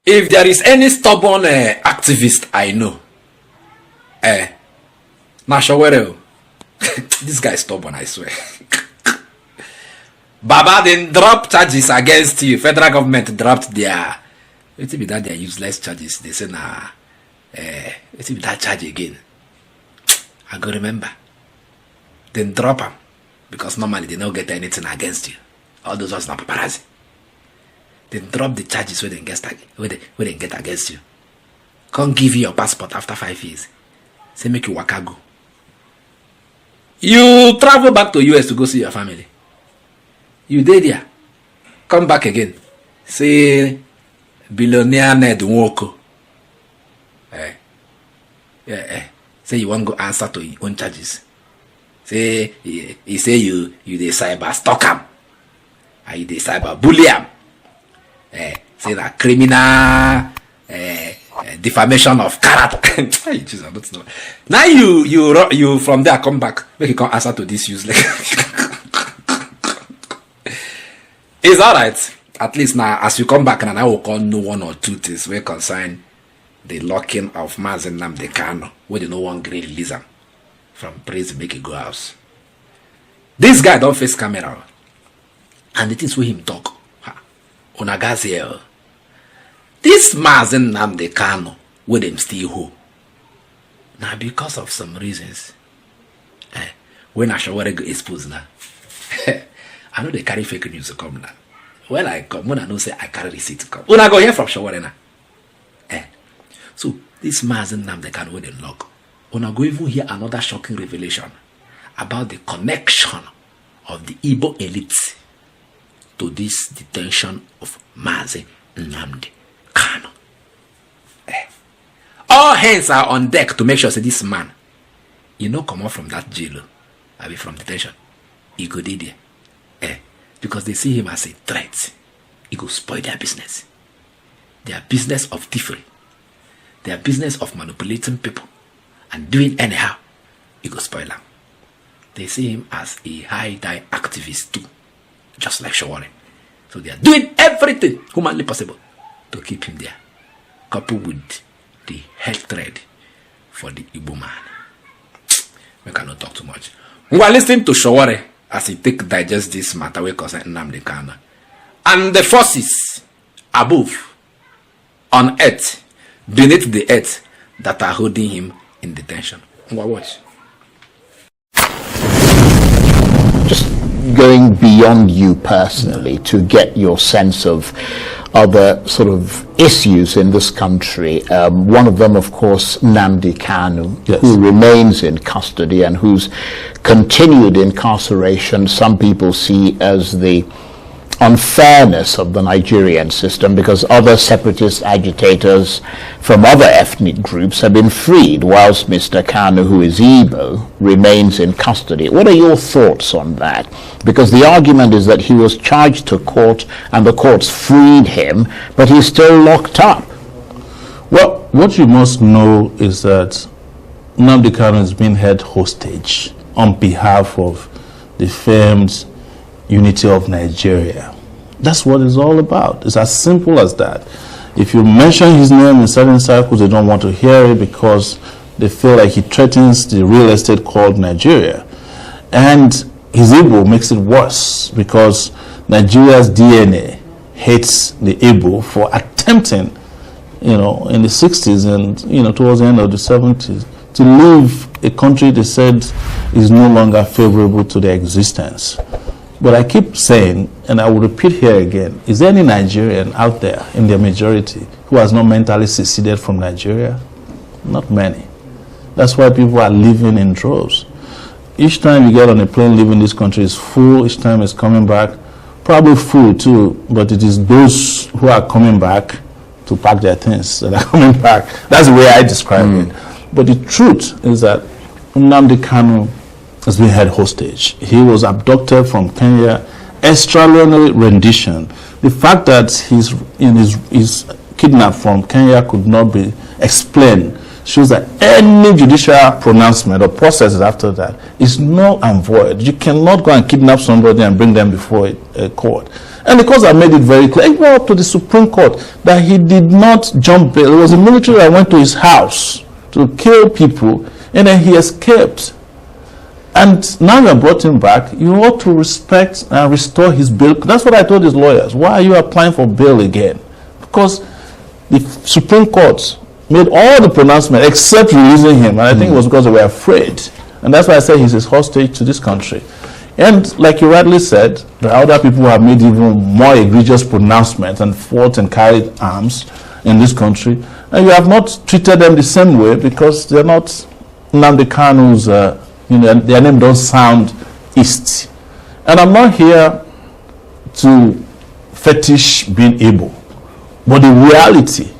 If there is any stubborn activist I know, Sowore, this guy is stubborn, I swear. Baba then drop charges against you. Federal government dropped their, it will be that their useless charges. They say, nah, it will be that charge again. I go remember. Then drop them. Because normally they don't get anything against you. All those ones not paparazzi. Then drop the charges where they get against you. Can't give you your passport after 5 years. Say make you waka go. You travel back to US to go see your family. You did there. Come back again. Say billionaire Ned Nwoko. Say you won't go answer to your own charges. Say he say you the cyber stalk him. And you the cyber bully him. Say that criminal defamation of character. Jesus, I don't know. Now you from there come back. Make you come answer to this useless. It's alright. At least now as you come back and I will call no one or two things where concern the locking of Mazi Nnamdi Kanu, where they no one great release him from prison make it go house. This guy don't face camera. And the things with him talk. Onagazi. This Mazi Nnamdi Kanu, where them still who? Now because of some reasons. When I Sowore go expose now. I know they carry fake news to come now. Well, I come when I know say I carry receipt to come. When I go here from Sowore now. So this Mazi Nnamdi Kanu where they lock. When I go even hear another shocking revelation about the connection of the Igbo elite to this detention of Mazi Nnamdi Kanu. All hands are on deck to make sure that this man, you know, come out from that jail, I mean from detention. He go there. Because they see him as a threat. He go spoil their business. Their business of thievery. Their business of manipulating people and doing anyhow. He go spoil them. They see him as a high-die activist too. Just like Sowore. So they are doing everything humanly possible to keep him there. Coupled with the hatred for the Igbo man. We cannot talk too much. We are listening to Sowore as he digest this matter we concern Nnamdi Kanu. And the forces above on earth, beneath the earth, that are holding him in detention. Watch. Just going beyond you personally to get your sense of other sort of issues in this country. One of them, of course, Nnamdi Kanu, yes, who remains in custody and whose continued incarceration some people see as the unfairness of the Nigerian system, because other separatist agitators from other ethnic groups have been freed, whilst Mr. Kanu, who is Igbo, remains in custody. What are your thoughts on that? Because the argument is that he was charged to court and the courts freed him, but he's still locked up. Well, what you must know is that Nnamdi Kanu is being held hostage on behalf of the famed unity of Nigeria. That's what it's all about. It's as simple as that. If you mention his name in certain circles, they don't want to hear it because they feel like he threatens the real estate called Nigeria. And his Igbo makes it worse because Nigeria's DNA hates the Igbo for attempting, in the 60s and, towards the end of the 70s, to leave a country they said is no longer favorable to their existence. But I keep saying, and I will repeat here again, is there any Nigerian out there in their majority who has not mentally seceded from Nigeria? Not many. That's why people are living in droves. Each time you get on a plane leaving this country is full, each time it's coming back, probably full too, but it is those who are coming back to pack their things that are coming back. That's the way I describe it. But the truth is that Nnamdi Kanu has been held hostage. He was abducted from Kenya, extraordinary rendition. The fact that he's kidnapped from Kenya could not be explained shows that any judicial pronouncement or processes after that is null and void. You cannot go and kidnap somebody and bring them before a court. And the courts have made it very clear, even up to the Supreme Court, that he did not jump bail. It was the military that went to his house to kill people, and then he escaped. And now you have brought him back. You ought to respect and restore his bail. That's what I told his lawyers. Why are you applying for bail again? Because the Supreme Court made all the pronouncements except releasing him. And I think it was because they were afraid. And that's why I said he's a hostage to this country. And like you rightly said, there are other people who have made even more egregious pronouncements and fought and carried arms in this country. And you have not treated them the same way because they're not Nnamdi Kanu's, their name don't sound East. And I'm not here to fetish being Igbo. But the reality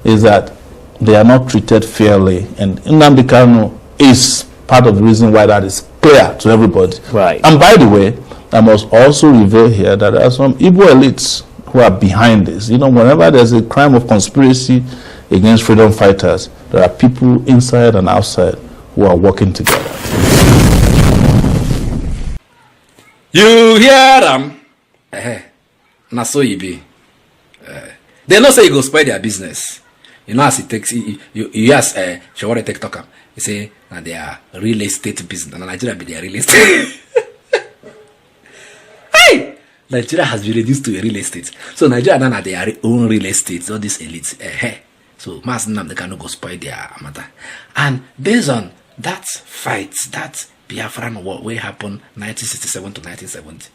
is that they are not treated fairly. And Nnamdi Kanu is part of the reason why that is clear to everybody. Right. And by the way, I must also reveal here that there are some Igbo elites who are behind this. Whenever there's a crime of conspiracy against freedom fighters, there are people inside and outside who are working together. You hear them? Na so you be. They not say you go spoil their business. As it takes, you ask Sowore take talk. You say that they are real estate business. And Nigeria be their real estate. Hey! Nigeria has been reduced to a real estate. So Nigeria now have their own real estate. All these elites. So Mazi Nnamdi Kanu go spoil their matter. And based on that fight, that Biafran war wey happened 1967 to 1970,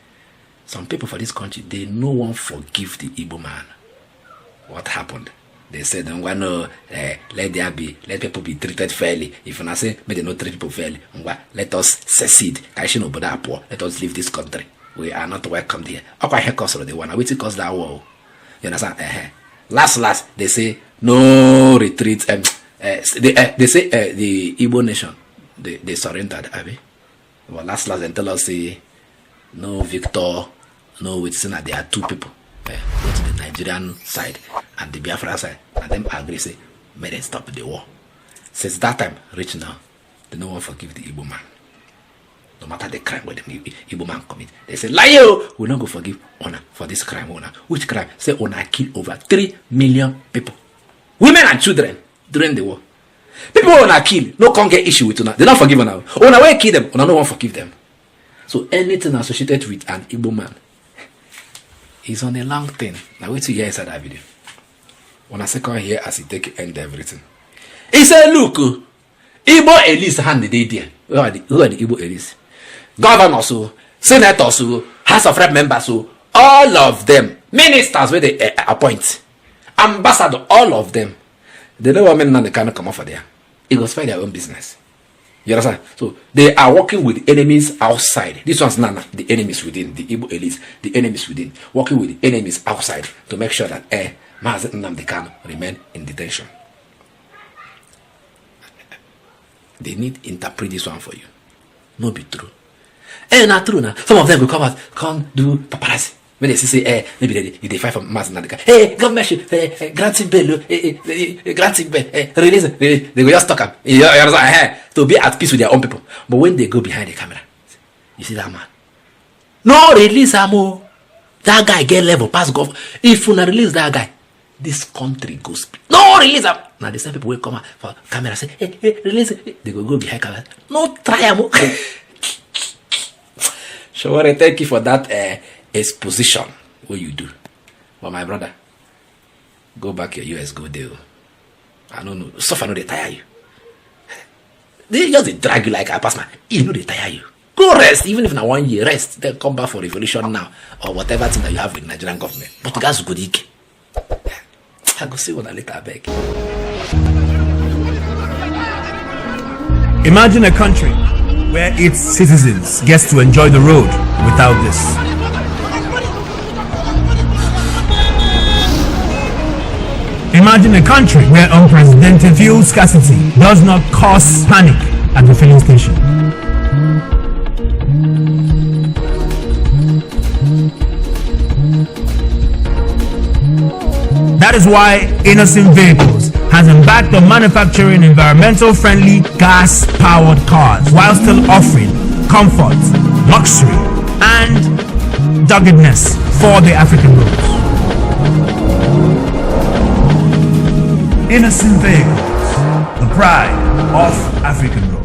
some people for this country, they no one forgive the Igbo man. What happened? They said, let people be treated fairly. If you say, may they not treat people fairly, let us secede. Let us leave this country. We are not welcome here. They want to cause that war. You understand? Last, they say, no retreat. They say the Igbo nation, they surrendered, Abby. Well, last, they tell us, say, no victor, no witness. There are two people. Go to the Nigerian side and the Biafra side, and them agree, say, may they stop the war. Since that time, reach now, they no one forgive the Igbo man. No matter the crime where the Igbo man commit. They say, lie, we not go forgive Ona for this crime. Ona. Which crime? Say Ona killed over 3 million people. Women and children during the war. People Ona kill, no can get issue with Ona. They not forgive Ona. Ona will kill them, Ona no one forgive them. So anything associated with an Igbo man is on a long thing. Now wait till you hear inside that video. When I second here as he take end everything. He said, look, Igbo elites hand the day there. Who are the Igbo elites? Governors, senators, House of Rep members, all of them, ministers where they appoint, ambassador, all of them. They know what men they cannot come off of there. It goes find their own business. You understand? So they are working with enemies outside. This one's not the enemies within, the Igbo elites, the enemies within, working with the enemies outside to make sure that Mazi Nnamdi Kanu remain in detention. They need to interpret this one for you. No be true. Not true now. Some of them will come out, come do paparazzi. When they say, maybe they fight for Mazi Nnamdi Kanu. Hey, government should grant him bail, grant him bail, release him. They will just talk up. You understand? To be at peace with their own people. But when they go behind the camera, you see that man. No, release him. That guy get level, pass golf. If you not release that guy, this country goes. No, release him. Now the same people will come out for camera say, hey, release him. They go behind camera. No, try him. Sowore, thank you for that exposition. What you do. But my brother, go back your US, go there. I don't know. Suffer no they tire you. They just drag you like a passman. You know they tire you. Go rest, even if na 1 year rest. Then come back for revolution now or whatever thing that you have with Nigerian government. But guys go dig. I go see what I later beg. Imagine a country where its citizens gets to enjoy the road without this. Imagine a country where unprecedented fuel scarcity does not cause panic at the filling station. That is why Innocent Vehicles has embarked on manufacturing environmental-friendly gas-powered cars while still offering comfort, luxury, and doggedness for the African roots. Innocent vehicles, the pride of African roots.